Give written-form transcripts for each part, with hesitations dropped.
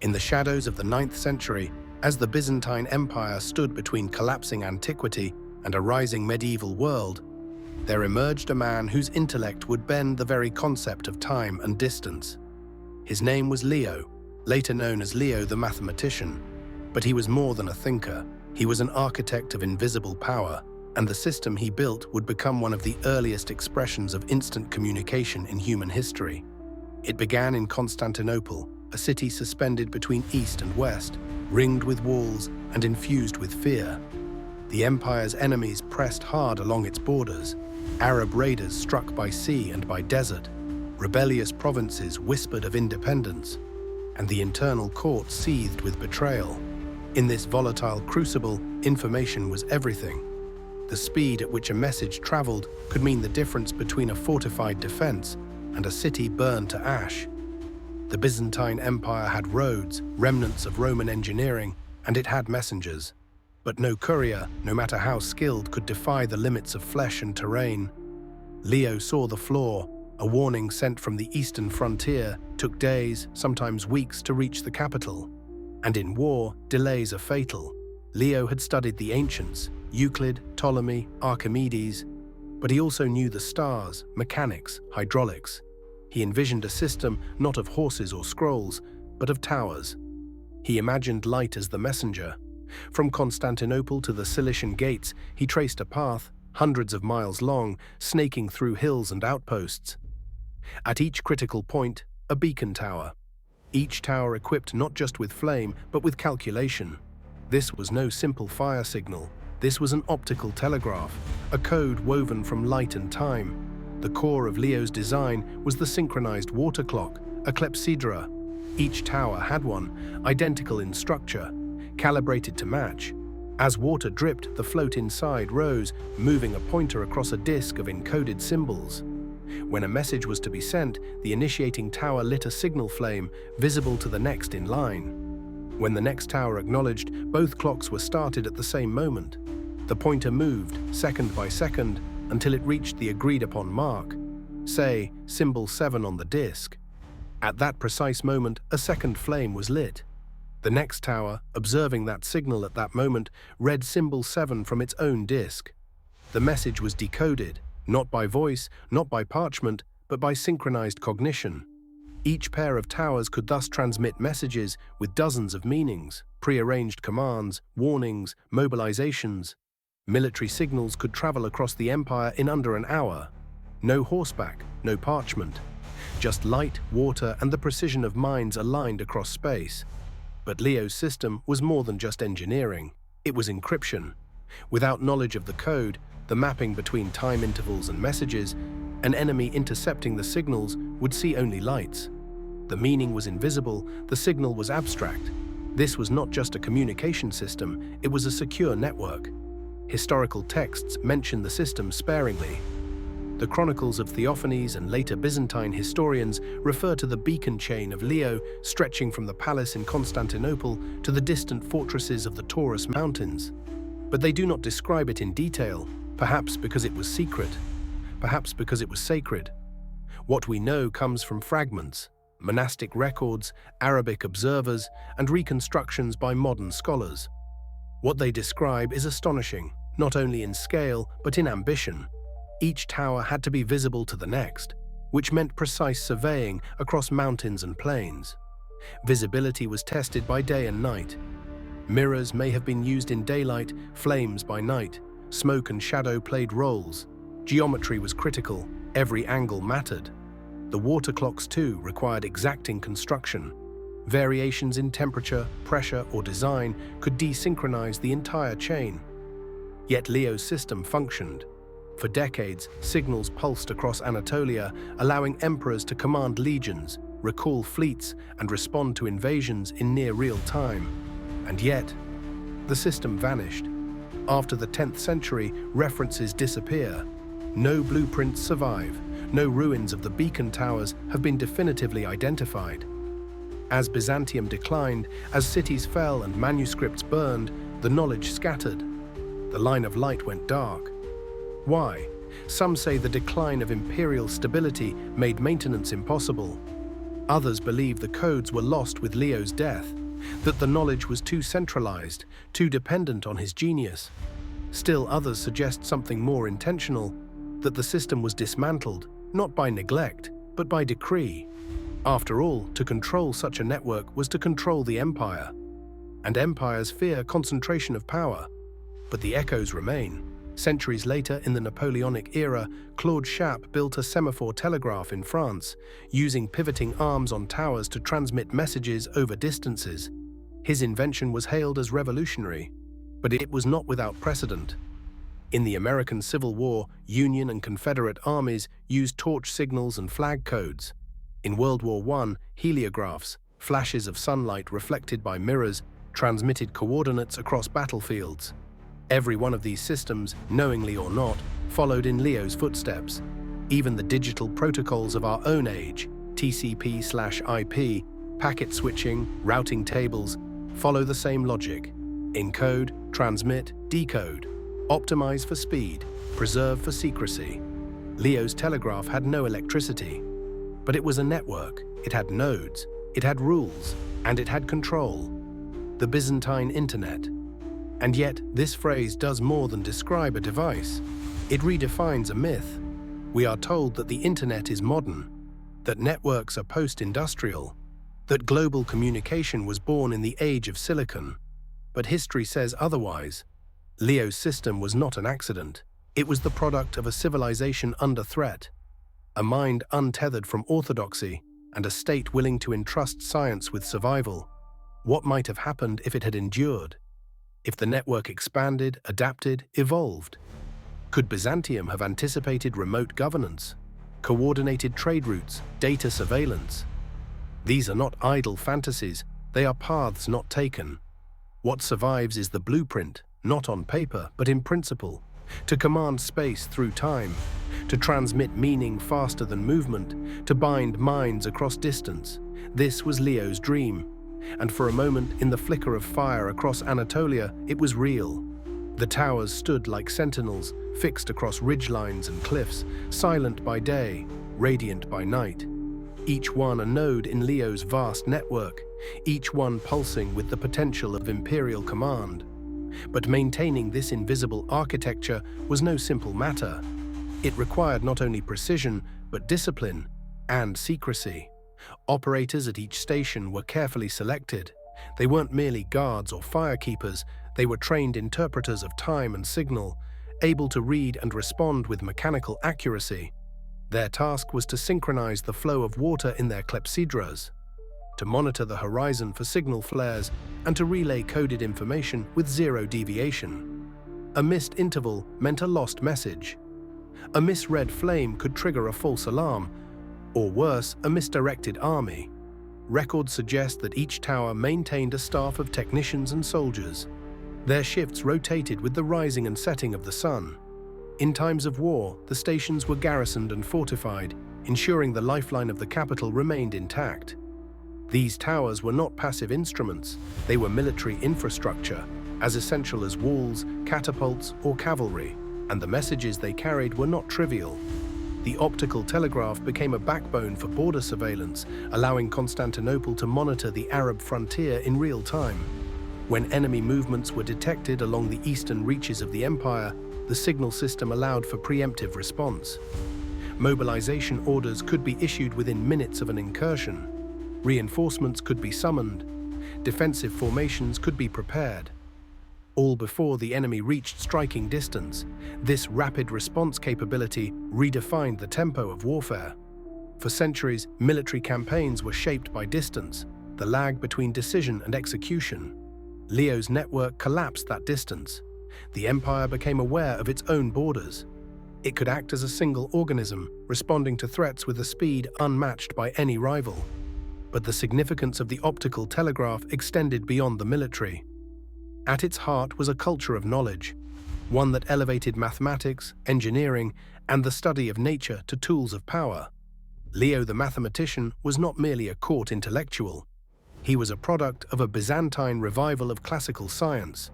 In the shadows of the 9th century, as the Byzantine Empire stood between collapsing antiquity and a rising medieval world, there emerged a man whose intellect would bend the very concept of time and distance. His name was Leo, later known as Leo the Mathematician, but he was more than a thinker. He was an architect of invisible power, and the system he built would become one of the earliest expressions of instant communication in human history. It began in Constantinople, a city suspended between East and West, ringed with walls and infused with fear. The empire's enemies pressed hard along its borders. Arab raiders struck by sea and by desert. Rebellious provinces whispered of independence, and the internal court seethed with betrayal. In this volatile crucible, information was everything. The speed at which a message traveled could mean the difference between a fortified defense and a city burned to ash. The Byzantine Empire had roads, remnants of Roman engineering, and it had messengers. But no courier, no matter how skilled, could defy the limits of flesh and terrain. Leo saw the flaw. A warning sent from the eastern frontier took days, sometimes weeks, to reach the capital. And in war, delays are fatal. Leo had studied the ancients, Euclid, Ptolemy, Archimedes, but he also knew the stars, mechanics, hydraulics. He envisioned a system not of horses or scrolls, but of towers. He imagined light as the messenger. From Constantinople to the Cilician Gates, he traced a path, hundreds of miles long, snaking through hills and outposts. At each critical point, a beacon tower. Each tower equipped not just with flame, but with calculation. This was no simple fire signal. This was an optical telegraph, a code woven from light and time. The core of Leo's design was the synchronized water clock, a clepsydra. Each tower had one, identical in structure, calibrated to match. As water dripped, the float inside rose, moving a pointer across a disk of encoded symbols. When a message was to be sent, the initiating tower lit a signal flame, visible to the next in line. When the next tower acknowledged, both clocks were started at the same moment. The pointer moved, second by second, until it reached the agreed-upon mark, say, symbol 7 on the disk. At that precise moment, a second flame was lit. The next tower, observing that signal at that moment, read symbol 7 from its own disk. The message was decoded, not by voice, not by parchment, but by synchronized cognition. Each pair of towers could thus transmit messages with dozens of meanings, prearranged commands, warnings, mobilizations. Military signals could travel across the empire in under an hour. No horseback, no parchment. Just light, water, and the precision of minds aligned across space. But Leo's system was more than just engineering. It was encryption. Without knowledge of the code, the mapping between time intervals and messages, an enemy intercepting the signals would see only lights. The meaning was invisible, the signal was abstract. This was not just a communication system, it was a secure network. Historical texts mention the system sparingly. The chronicles of Theophanes and later Byzantine historians refer to the beacon chain of Leo stretching from the palace in Constantinople to the distant fortresses of the Taurus Mountains. But they do not describe it in detail, perhaps because it was secret, perhaps because it was sacred. What we know comes from fragments, monastic records, Arabic observers, and reconstructions by modern scholars. What they describe is astonishing, not only in scale, but in ambition. Each tower had to be visible to the next, which meant precise surveying across mountains and plains. Visibility was tested by day and night. Mirrors may have been used in daylight, flames by night. Smoke and shadow played roles. Geometry was critical, every angle mattered. The water clocks, too, required exacting construction. Variations in temperature, pressure, or design could desynchronize the entire chain. Yet Leo's system functioned. For decades, signals pulsed across Anatolia, allowing emperors to command legions, recall fleets, and respond to invasions in near real time. And yet, the system vanished. After the 10th century, references disappear. No blueprints survive. No ruins of the beacon towers have been definitively identified. As Byzantium declined, as cities fell and manuscripts burned, the knowledge scattered. The line of light went dark. Why? Some say the decline of imperial stability made maintenance impossible. Others believe the codes were lost with Leo's death, that the knowledge was too centralized, too dependent on his genius. Still others suggest something more intentional, that the system was dismantled, not by neglect, but by decree. After all, to control such a network was to control the empire. And empires fear concentration of power. But the echoes remain. Centuries later, in the Napoleonic era, Claude Chappe built a semaphore telegraph in France, using pivoting arms on towers to transmit messages over distances. His invention was hailed as revolutionary, but it was not without precedent. In the American Civil War, Union and Confederate armies used torch signals and flag codes. In World War I, heliographs, flashes of sunlight reflected by mirrors, transmitted coordinates across battlefields. Every one of these systems, knowingly or not, followed in Leo's footsteps. Even the digital protocols of our own age, TCP/IP, packet switching, routing tables, follow the same logic. Encode, transmit, decode. Optimize for speed, preserve for secrecy. Leo's telegraph had no electricity, but it was a network. It had nodes, it had rules, and it had control. The Byzantine Internet. And yet, this phrase does more than describe a device. It redefines a myth. We are told that the Internet is modern, that networks are post-industrial, that global communication was born in the age of silicon. But history says otherwise. Leo's system was not an accident. It was the product of a civilization under threat, a mind untethered from orthodoxy, and a state willing to entrust science with survival. What might have happened if it had endured? If the network expanded, adapted, evolved? Could Byzantium have anticipated remote governance, coordinated trade routes, data surveillance? These are not idle fantasies, they are paths not taken. What survives is the blueprint, not on paper, but in principle, to command space through time, to transmit meaning faster than movement, to bind minds across distance. This was Leo's dream. And for a moment, in the flicker of fire across Anatolia, it was real. The towers stood like sentinels, fixed across ridgelines and cliffs, silent by day, radiant by night. Each one a node in Leo's vast network, each one pulsing with the potential of imperial command. But maintaining this invisible architecture was no simple matter. It required not only precision, but discipline and secrecy. Operators at each station were carefully selected. They weren't merely guards or firekeepers, they were trained interpreters of time and signal, able to read and respond with mechanical accuracy. Their task was to synchronize the flow of water in their clepsydras, to monitor the horizon for signal flares, and to relay coded information with zero deviation. A missed interval meant a lost message. A misread flame could trigger a false alarm, or worse, a misdirected army. Records suggest that each tower maintained a staff of technicians and soldiers. Their shifts rotated with the rising and setting of the sun. In times of war, the stations were garrisoned and fortified, ensuring the lifeline of the capital remained intact. These towers were not passive instruments, they were military infrastructure, as essential as walls, catapults, or cavalry, and the messages they carried were not trivial. The optical telegraph became a backbone for border surveillance, allowing Constantinople to monitor the Arab frontier in real time. When enemy movements were detected along the eastern reaches of the empire, the signal system allowed for preemptive response. Mobilization orders could be issued within minutes of an incursion. Reinforcements could be summoned. Defensive formations could be prepared. All before the enemy reached striking distance. This rapid response capability redefined the tempo of warfare. For centuries, military campaigns were shaped by distance, the lag between decision and execution. Leo's network collapsed that distance. The empire became aware of its own borders. It could act as a single organism, responding to threats with a speed unmatched by any rival. But the significance of the optical telegraph extended beyond the military. At its heart was a culture of knowledge, one that elevated mathematics, engineering, and the study of nature to tools of power. Leo the mathematician was not merely a court intellectual. He was a product of a Byzantine revival of classical science.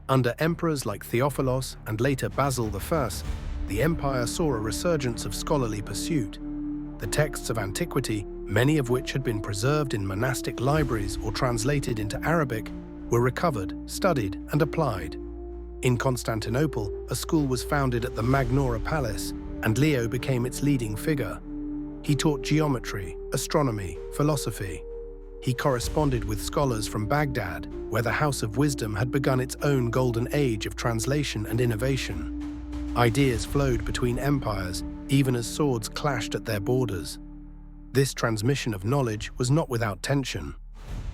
Under emperors like Theophilos and later Basil I, the empire saw a resurgence of scholarly pursuit. The texts of antiquity, many of which had been preserved in monastic libraries or translated into Arabic, were recovered, studied, and applied. In Constantinople, a school was founded at the Magnaura Palace, and Leo became its leading figure. He taught geometry, astronomy, philosophy. He corresponded with scholars from Baghdad, where the House of Wisdom had begun its own golden age of translation and innovation. Ideas flowed between empires, even as swords clashed at their borders. This transmission of knowledge was not without tension.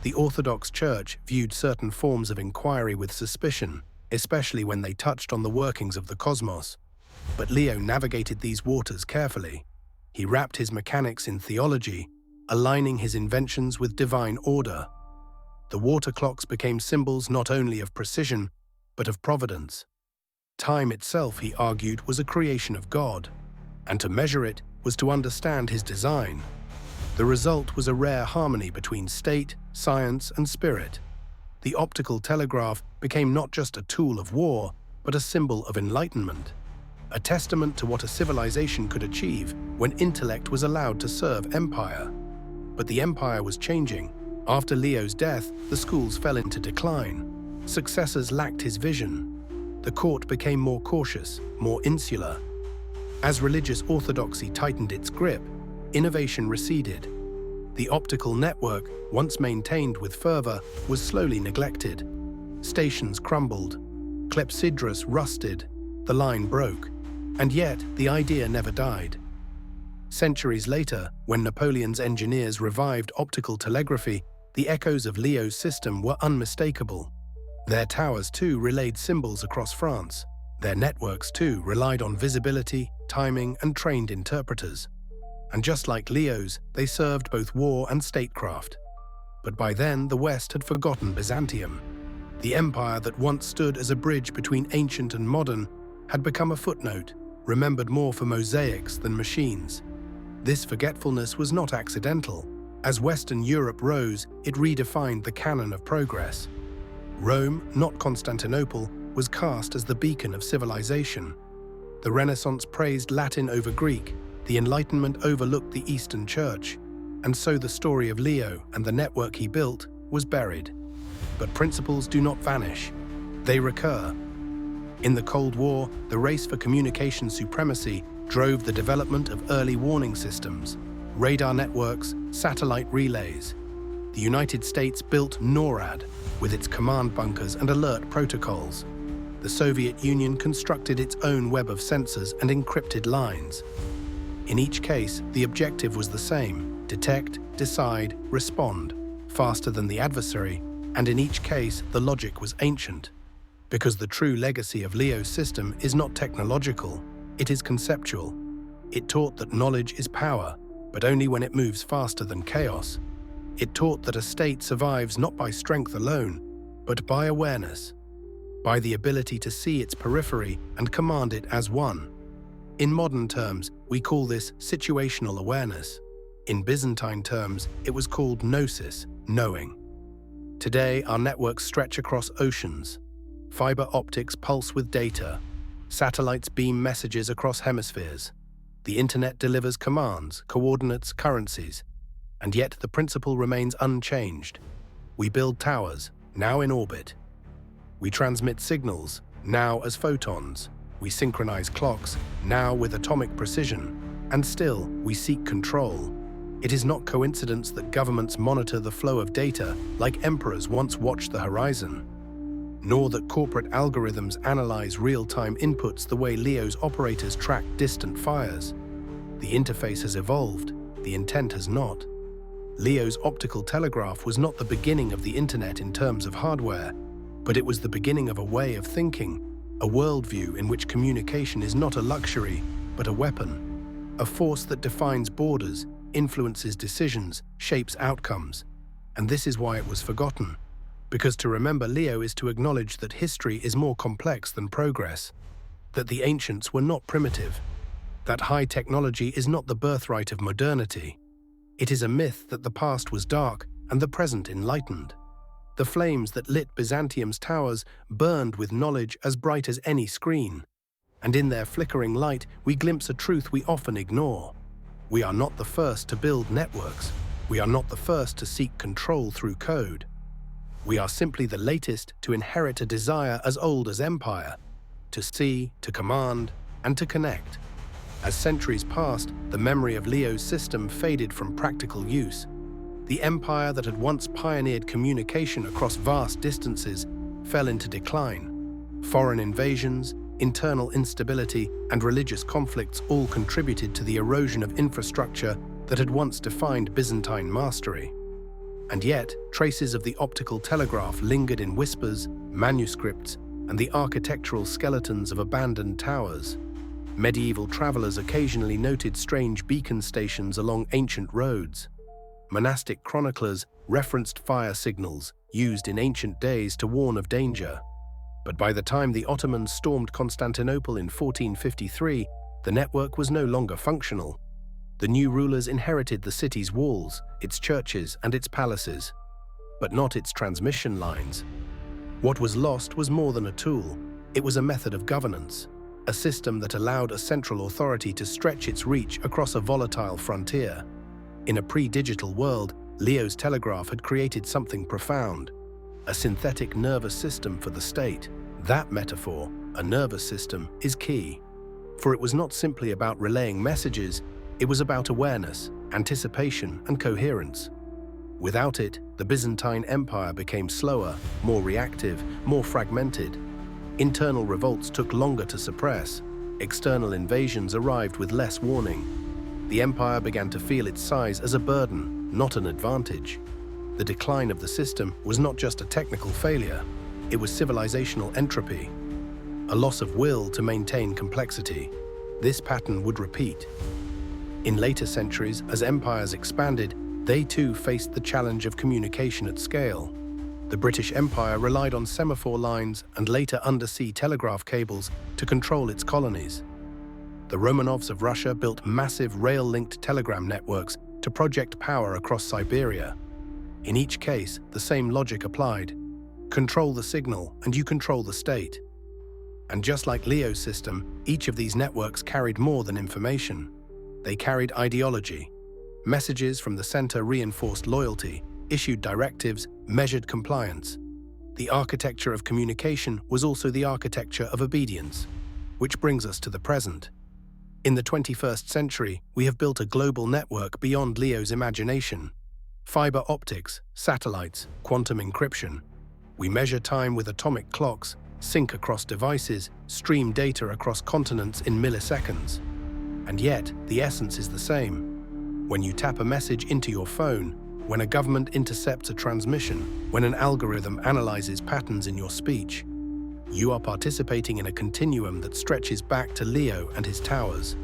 The Orthodox Church viewed certain forms of inquiry with suspicion, especially when they touched on the workings of the cosmos. But Leo navigated these waters carefully. He wrapped his mechanics in theology, aligning his inventions with divine order. The water clocks became symbols not only of precision, but of providence. Time itself, he argued, was a creation of God, and to measure it was to understand his design. The result was a rare harmony between state, science, and spirit. The optical telegraph became not just a tool of war, but a symbol of enlightenment, a testament to what a civilization could achieve when intellect was allowed to serve empire. But the empire was changing. After Leo's death, the schools fell into decline. Successors lacked his vision. The court became more cautious, more insular. As religious orthodoxy tightened its grip, innovation receded. The optical network, once maintained with fervor, was slowly neglected. Stations crumbled, clepsydras rusted, the line broke, and yet the idea never died. Centuries later, when Napoleon's engineers revived optical telegraphy, the echoes of Leo's system were unmistakable. Their towers, too, relayed symbols across France. Their networks, too, relied on visibility, timing, and trained interpreters. And just like Leo's, they served both war and statecraft. But by then, the West had forgotten Byzantium. The empire that once stood as a bridge between ancient and modern had become a footnote, remembered more for mosaics than machines. This forgetfulness was not accidental. As Western Europe rose, it redefined the canon of progress. Rome, not Constantinople, was cast as the beacon of civilization. The Renaissance praised Latin over Greek, the Enlightenment overlooked the Eastern Church, and so the story of Leo and the network he built was buried. But principles do not vanish. They recur. In the Cold War, the race for communication supremacy drove the development of early warning systems, radar networks, satellite relays. The United States built NORAD with its command bunkers and alert protocols. The Soviet Union constructed its own web of sensors and encrypted lines. In each case, the objective was the same: detect, decide, respond, faster than the adversary, and in each case, the logic was ancient. Because the true legacy of Leo's system is not technological, it is conceptual. It taught that knowledge is power, but only when it moves faster than chaos. It taught that a state survives not by strength alone, but by awareness, by the ability to see its periphery and command it as one. In modern terms, we call this situational awareness. In Byzantine terms, it was called gnosis, knowing. Today, our networks stretch across oceans. Fiber optics pulse with data. Satellites beam messages across hemispheres. The internet delivers commands, coordinates, currencies. And yet the principle remains unchanged. We build towers, now in orbit. We transmit signals, now as photons. We synchronize clocks, now with atomic precision. And still, we seek control. It is not coincidence that governments monitor the flow of data like emperors once watched the horizon, nor that corporate algorithms analyze real-time inputs the way Leo's operators track distant fires. The interface has evolved, the intent has not. Leo's optical telegraph was not the beginning of the internet in terms of hardware, but it was the beginning of a way of thinking, a worldview in which communication is not a luxury, but a weapon, a force that defines borders, influences decisions, shapes outcomes. And this is why it was forgotten. Because to remember Leo is to acknowledge that history is more complex than progress, that the ancients were not primitive, that high technology is not the birthright of modernity. It is a myth that the past was dark and the present enlightened. The flames that lit Byzantium's towers burned with knowledge as bright as any screen, and in their flickering light we glimpse a truth we often ignore. We are not the first to build networks, We are not the first to seek control through code. We are simply the latest to inherit a desire as old as empire, to see, to command, and to connect. As centuries passed, the memory of Leo's system faded from practical use. The empire that had once pioneered communication across vast distances fell into decline. Foreign invasions, internal instability, and religious conflicts all contributed to the erosion of infrastructure that had once defined Byzantine mastery. And yet, traces of the optical telegraph lingered in whispers, manuscripts, and the architectural skeletons of abandoned towers. Medieval travelers occasionally noted strange beacon stations along ancient roads. Monastic chroniclers referenced fire signals used in ancient days to warn of danger. But by the time the Ottomans stormed Constantinople in 1453, the network was no longer functional. The new rulers inherited the city's walls, its churches, and its palaces, but not its transmission lines. What was lost was more than a tool. It was a method of governance, a system that allowed a central authority to stretch its reach across a volatile frontier. In a pre-digital world, Leo's telegraph had created something profound, a synthetic nervous system for the state. That metaphor, a nervous system, is key. For it was not simply about relaying messages, it was about awareness, anticipation, and coherence. Without it, the Byzantine Empire became slower, more reactive, more fragmented. Internal revolts took longer to suppress. External invasions arrived with less warning. The empire began to feel its size as a burden, not an advantage. The decline of the system was not just a technical failure, it was civilizational entropy, a loss of will to maintain complexity. This pattern would repeat. In later centuries, as empires expanded, they too faced the challenge of communication at scale. The British Empire relied on semaphore lines and later undersea telegraph cables to control its colonies. The Romanovs of Russia built massive rail-linked telegram networks to project power across Siberia. In each case, the same logic applied. Control the signal and you control the state. And just like Leo's system, each of these networks carried more than information. They carried ideology. Messages from the center reinforced loyalty, issued directives, measured compliance. The architecture of communication was also the architecture of obedience, which brings us to the present. In the 21st century, we have built a global network beyond Leo's imagination. Fiber optics, satellites, quantum encryption. We measure time with atomic clocks, sync across devices, stream data across continents in milliseconds. And yet, the essence is the same. When you tap a message into your phone, when a government intercepts a transmission, when an algorithm analyzes patterns in your speech, you are participating in a continuum that stretches back to Leo and his towers.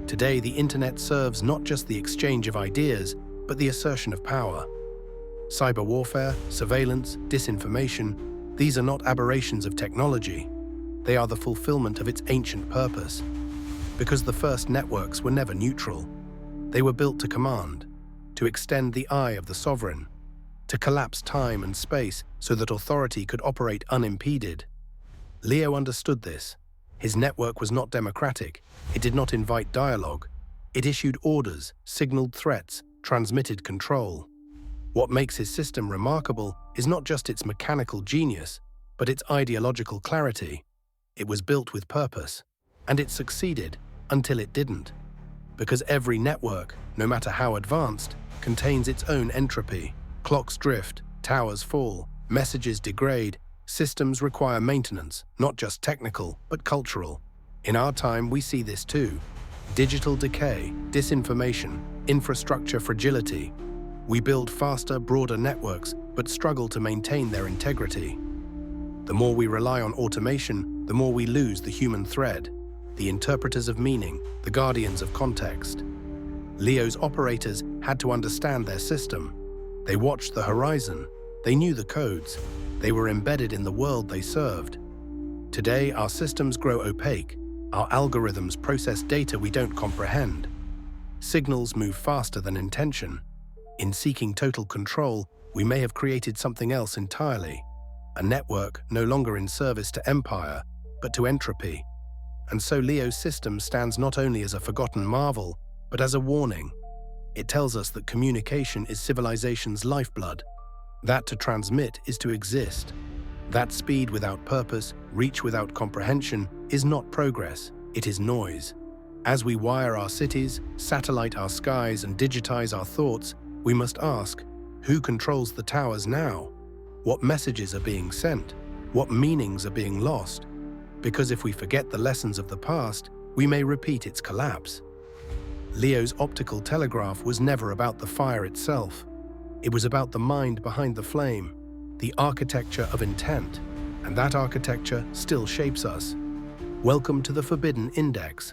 Today, the internet serves not just the exchange of ideas, but the assertion of power. Cyber warfare, surveillance, disinformation, these are not aberrations of technology. They are the fulfillment of its ancient purpose. Because the first networks were never neutral. They were built to command, to extend the eye of the sovereign, to collapse time and space so that authority could operate unimpeded. Leo understood this. His network was not democratic. It did not invite dialogue. It issued orders, signaled threats, transmitted control. What makes his system remarkable is not just its mechanical genius, but its ideological clarity. It was built with purpose, and it succeeded until it didn't. Because every network, no matter how advanced, contains its own entropy. Clocks drift, towers fall, messages degrade, systems require maintenance, not just technical, but cultural. In our time, we see this too. Digital decay, disinformation, infrastructure fragility. We build faster, broader networks, but struggle to maintain their integrity. The more we rely on automation, the more we lose the human thread, the interpreters of meaning, the guardians of context. Leo's operators had to understand their system. They watched the horizon. They knew the codes. They were embedded in the world they served. Today, our systems grow opaque. Our algorithms process data we don't comprehend. Signals move faster than intention. In seeking total control, we may have created something else entirely. A network no longer in service to empire, but to entropy. And so Leo's system stands not only as a forgotten marvel, but as a warning. It tells us that communication is civilization's lifeblood, that to transmit is to exist. That speed without purpose, reach without comprehension, is not progress, it is noise. As we wire our cities, satellite our skies, and digitize our thoughts, we must ask, who controls the towers now? What messages are being sent? What meanings are being lost? Because if we forget the lessons of the past, we may repeat its collapse. Leo's optical telegraph was never about the fire itself. It was about the mind behind the flame, the architecture of intent, and that architecture still shapes us. Welcome to the Forbidden Index.